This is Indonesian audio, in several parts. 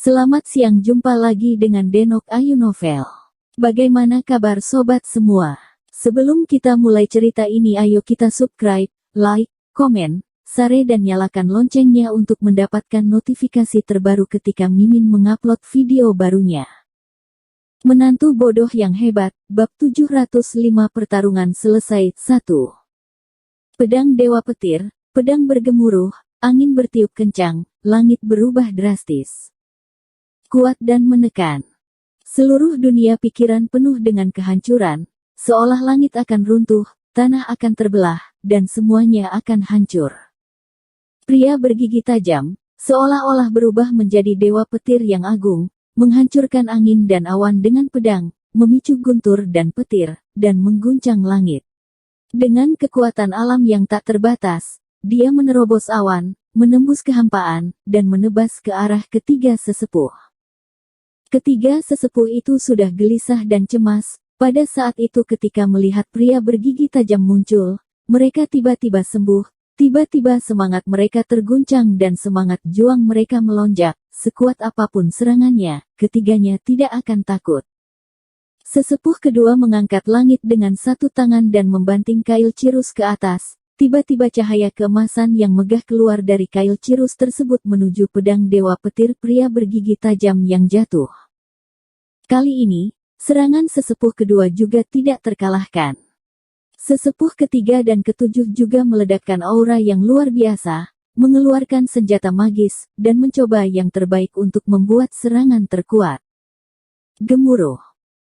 Selamat siang, jumpa lagi dengan Denok Ayu Novel. Bagaimana kabar sobat semua? Sebelum kita mulai cerita ini, ayo kita subscribe, like, komen, share dan nyalakan loncengnya untuk mendapatkan notifikasi terbaru ketika Mimin mengupload video barunya. Menantu bodoh yang hebat, bab 705 pertarungan selesai. 1. Pedang Dewa Petir, pedang bergemuruh, angin bertiup kencang, langit berubah drastis. Kuat dan menekan. Seluruh dunia pikiran penuh dengan kehancuran, seolah langit akan runtuh, tanah akan terbelah, dan semuanya akan hancur. Pria bergigi tajam, seolah-olah berubah menjadi dewa petir yang agung, menghancurkan angin dan awan dengan pedang, memicu guntur dan petir, dan mengguncang langit. Dengan kekuatan alam yang tak terbatas, dia menerobos awan, menembus kehampaan, dan menebas ke arah ketiga sesepuh. Ketiga sesepuh itu sudah gelisah dan cemas. Pada saat itu ketika melihat pria bergigi tajam muncul, mereka tiba-tiba sembuh, tiba-tiba semangat mereka terguncang dan semangat juang mereka melonjak. Sekuat apapun serangannya, ketiganya tidak akan takut. Sesepuh kedua mengangkat langit dengan satu tangan dan membanting kail cirus ke atas. Tiba-tiba cahaya keemasan yang megah keluar dari kail cirus tersebut menuju pedang Dewa Petir pria bergigi tajam yang jatuh. Kali ini, serangan sesepuh kedua juga tidak terkalahkan. Sesepuh ketiga dan ketujuh juga meledakkan aura yang luar biasa, mengeluarkan senjata magis, dan mencoba yang terbaik untuk membuat serangan terkuat. Gemuruh.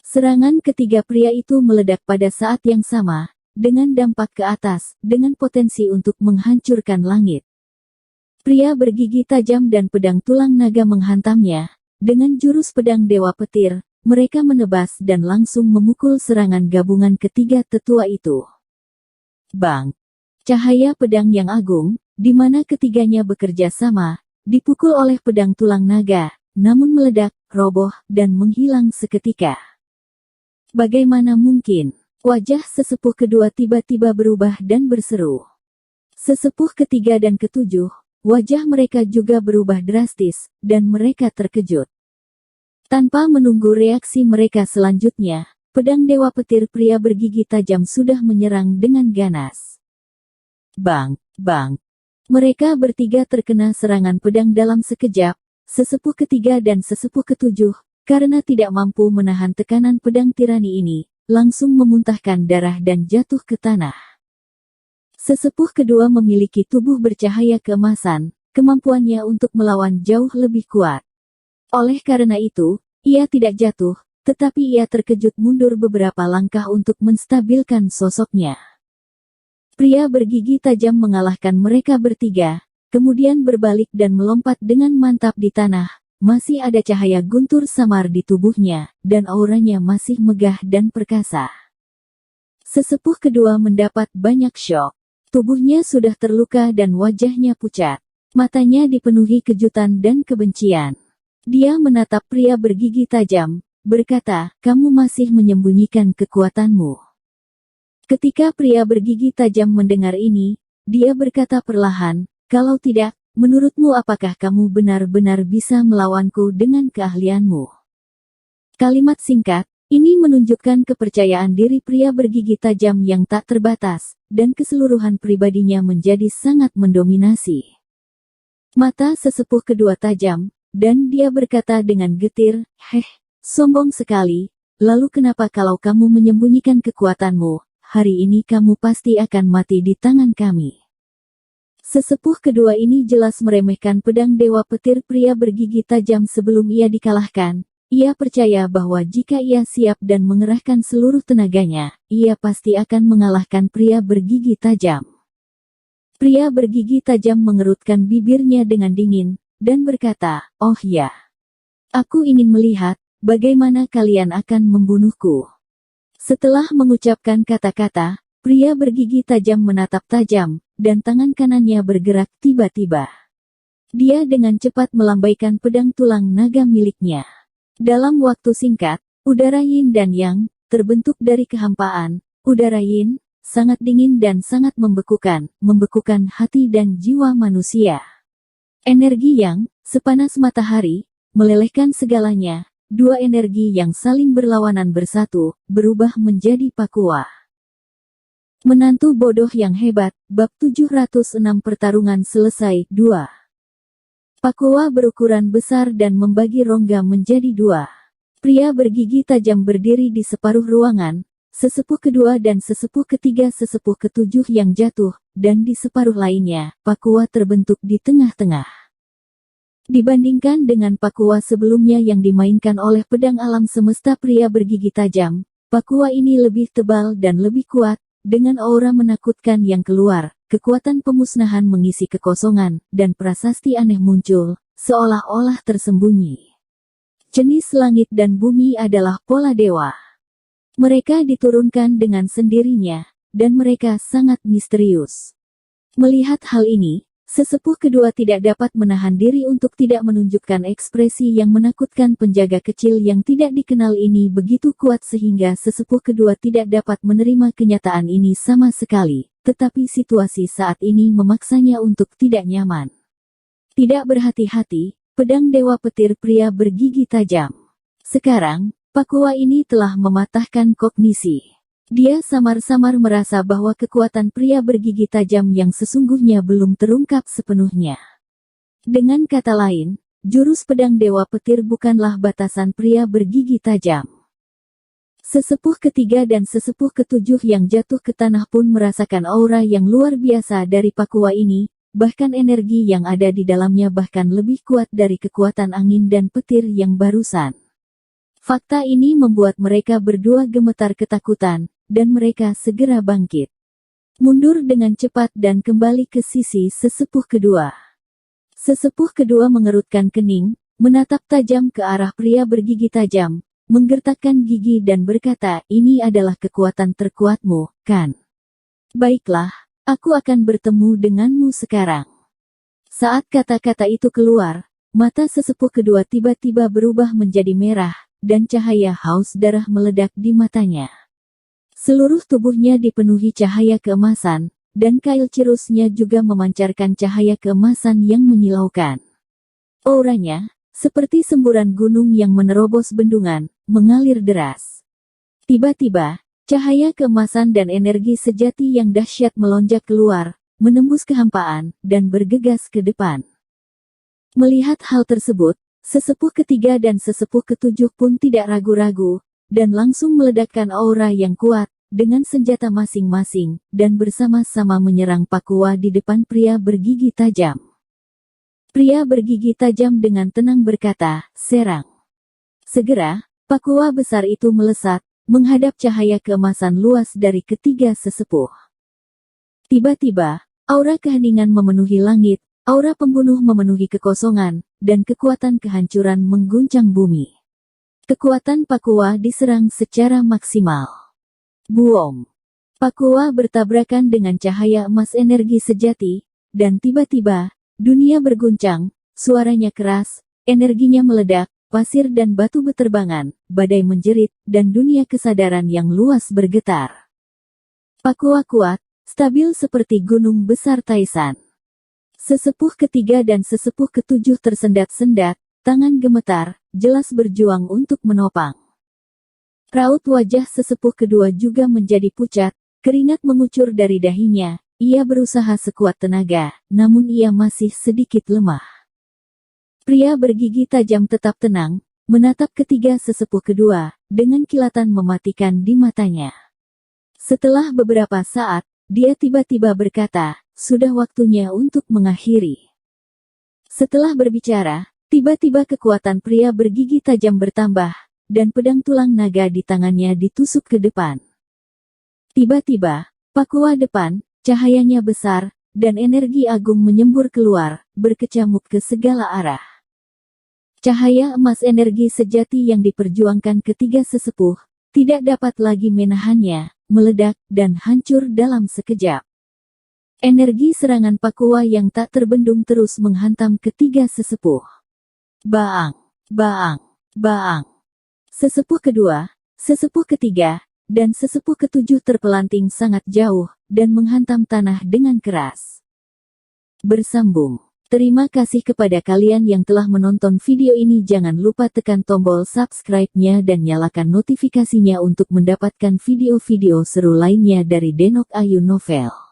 Serangan ketiga pria itu meledak pada saat yang sama, dengan dampak ke atas, dengan potensi untuk menghancurkan langit. Pria bergigi tajam dan pedang tulang naga menghantamnya. Dengan jurus pedang Dewa Petir, mereka menebas dan langsung memukul serangan gabungan ketiga tetua itu. Bang! Cahaya pedang yang agung, di mana ketiganya bekerja sama, dipukul oleh pedang tulang naga, namun meledak, roboh, dan menghilang seketika. Bagaimana mungkin? Wajah sesepuh kedua tiba-tiba berubah dan berseru. Sesepuh ketiga dan ketujuh, wajah mereka juga berubah drastis, dan mereka terkejut. Tanpa menunggu reaksi mereka selanjutnya, pedang Dewa Petir pria bergigi tajam sudah menyerang dengan ganas. Bang! Bang! Mereka bertiga terkena serangan pedang dalam sekejap. Sesepuh ketiga dan sesepuh ketujuh, karena tidak mampu menahan tekanan pedang tirani ini, langsung memuntahkan darah dan jatuh ke tanah. Sesepuh kedua memiliki tubuh bercahaya keemasan, kemampuannya untuk melawan jauh lebih kuat. Oleh karena itu, ia tidak jatuh, tetapi ia terkejut mundur beberapa langkah untuk menstabilkan sosoknya. Pria bergigi tajam mengalahkan mereka bertiga, kemudian berbalik dan melompat dengan mantap di tanah. Masih ada cahaya guntur samar di tubuhnya, dan auranya masih megah dan perkasa. Sesepuh kedua mendapat banyak syok. Tubuhnya sudah terluka dan wajahnya pucat. Matanya dipenuhi kejutan dan kebencian. Dia menatap pria bergigi tajam, berkata, "Kamu masih menyembunyikan kekuatanmu." Ketika pria bergigi tajam mendengar ini, dia berkata perlahan, "Kalau tidak, menurutmu apakah kamu benar-benar bisa melawanku dengan keahlianmu?" Kalimat singkat, ini menunjukkan kepercayaan diri pria bergigi tajam yang tak terbatas, dan keseluruhan pribadinya menjadi sangat mendominasi. Mata sesepuh kedua tajam, dan dia berkata dengan getir, sombong sekali, lalu kenapa kalau kamu menyembunyikan kekuatanmu, hari ini kamu pasti akan mati di tangan kami. Sesepuh kedua ini jelas meremehkan pedang Dewa Petir pria bergigi tajam sebelum ia dikalahkan. Ia percaya bahwa jika ia siap dan mengerahkan seluruh tenaganya, ia pasti akan mengalahkan pria bergigi tajam. Pria bergigi tajam mengerutkan bibirnya dengan dingin, dan berkata, "Oh ya, aku ingin melihat, bagaimana kalian akan membunuhku." Setelah mengucapkan kata-kata, pria bergigi tajam menatap tajam, dan tangan kanannya bergerak tiba-tiba. Dia dengan cepat melambaikan pedang tulang naga miliknya. Dalam waktu singkat, udara yin dan yang, terbentuk dari kehampaan. Udara yin, sangat dingin dan sangat membekukan hati dan jiwa manusia. Energi yang, sepanas matahari, melelehkan segalanya. Dua energi yang saling berlawanan bersatu, berubah menjadi Pakua. Menantu bodoh yang hebat, bab 706 pertarungan selesai. 2. Pakua berukuran besar dan membagi rongga menjadi dua. Pria bergigi tajam berdiri di separuh ruangan, sesepuh kedua dan sesepuh ketiga sesepuh ketujuh yang jatuh, dan di separuh lainnya, Pakua terbentuk di tengah-tengah. Dibandingkan dengan Pakua sebelumnya yang dimainkan oleh pedang alam semesta pria bergigi tajam, Pakua ini lebih tebal dan lebih kuat, dengan aura menakutkan yang keluar, kekuatan pemusnahan mengisi kekosongan, dan prasasti aneh muncul, seolah-olah tersembunyi. Jenis langit dan bumi adalah pola dewa. Mereka diturunkan dengan sendirinya, dan mereka sangat misterius. Melihat hal ini, sesepuh kedua tidak dapat menahan diri untuk tidak menunjukkan ekspresi yang menakutkan. Penjaga kecil yang tidak dikenal ini begitu kuat sehingga sesepuh kedua tidak dapat menerima kenyataan ini sama sekali, tetapi situasi saat ini memaksanya untuk tidak nyaman. Tidak berhati-hati, pedang dewa petir pria bergigi tajam. Sekarang, Pakua ini telah mematahkan kognisi. Dia samar-samar merasa bahwa kekuatan pria bergigi tajam yang sesungguhnya belum terungkap sepenuhnya. Dengan kata lain, jurus pedang dewa petir bukanlah batasan pria bergigi tajam. Sesepuh ketiga dan sesepuh ketujuh yang jatuh ke tanah pun merasakan aura yang luar biasa dari Pakua ini, bahkan energi yang ada di dalamnya bahkan lebih kuat dari kekuatan angin dan petir yang barusan. Fakta ini membuat mereka berdua gemetar ketakutan, dan mereka segera bangkit. Mundur dengan cepat dan kembali ke sisi sesepuh kedua. Sesepuh kedua mengerutkan kening, menatap tajam ke arah pria bergigi tajam, menggertakkan gigi dan berkata, "Ini adalah kekuatan terkuatmu, kan? Baiklah, aku akan bertemu denganmu sekarang." Saat kata-kata itu keluar, mata sesepuh kedua tiba-tiba berubah menjadi merah, dan cahaya haus darah meledak di matanya. Seluruh tubuhnya dipenuhi cahaya keemasan, dan kail cirusnya juga memancarkan cahaya keemasan yang menyilaukan. Auranya, seperti semburan gunung yang menerobos bendungan, mengalir deras. Tiba-tiba, cahaya keemasan dan energi sejati yang dahsyat melonjak keluar, menembus kehampaan, dan bergegas ke depan. Melihat hal tersebut, sesepuh ketiga dan sesepuh ketujuh pun tidak ragu-ragu, dan langsung meledakkan aura yang kuat, dengan senjata masing-masing, dan bersama-sama menyerang Pakua di depan pria bergigi tajam. Pria bergigi tajam dengan tenang berkata, "Serang." Segera, Pakua besar itu melesat, menghadap cahaya keemasan luas dari ketiga sesepuh. Tiba-tiba, aura keheningan memenuhi langit, aura pembunuh memenuhi kekosongan, dan kekuatan kehancuran mengguncang bumi. Kekuatan Pakua diserang secara maksimal. Buom! Pakua bertabrakan dengan cahaya emas energi sejati, dan tiba-tiba, dunia berguncang, suaranya keras, energinya meledak, pasir dan batu beterbangan, badai menjerit, dan dunia kesadaran yang luas bergetar. Pakua kuat, stabil seperti gunung besar Taisan. Sesepuh ketiga dan sesepuh ketujuh tersendat-sendat, tangan gemetar, jelas berjuang untuk menopang. Raut wajah sesepuh kedua juga menjadi pucat, keringat mengucur dari dahinya, ia berusaha sekuat tenaga, namun ia masih sedikit lemah. Pria bergigi tajam tetap tenang, menatap ketiga sesepuh kedua, dengan kilatan mematikan di matanya. Setelah beberapa saat, dia tiba-tiba berkata, "Sudah waktunya untuk mengakhiri." Setelah berbicara, tiba-tiba kekuatan pria bergigi tajam bertambah, dan pedang tulang naga di tangannya ditusuk ke depan. Tiba-tiba, Pakua depan, cahayanya besar, dan energi agung menyembur keluar, berkecamuk ke segala arah. Cahaya emas energi sejati yang diperjuangkan ketiga sesepuh, tidak dapat lagi menahannya, meledak, dan hancur dalam sekejap. Energi serangan Pakua yang tak terbendung terus menghantam ketiga sesepuh. Baang! Baang! Baang! Sesepuh kedua, sesepuh ketiga, dan sesepuh ketujuh terpelanting sangat jauh, dan menghantam tanah dengan keras. Bersambung. Terima kasih kepada kalian yang telah menonton video ini. Jangan lupa tekan tombol subscribe-nya dan nyalakan notifikasinya untuk mendapatkan video-video seru lainnya dari Denok Ayu Novel.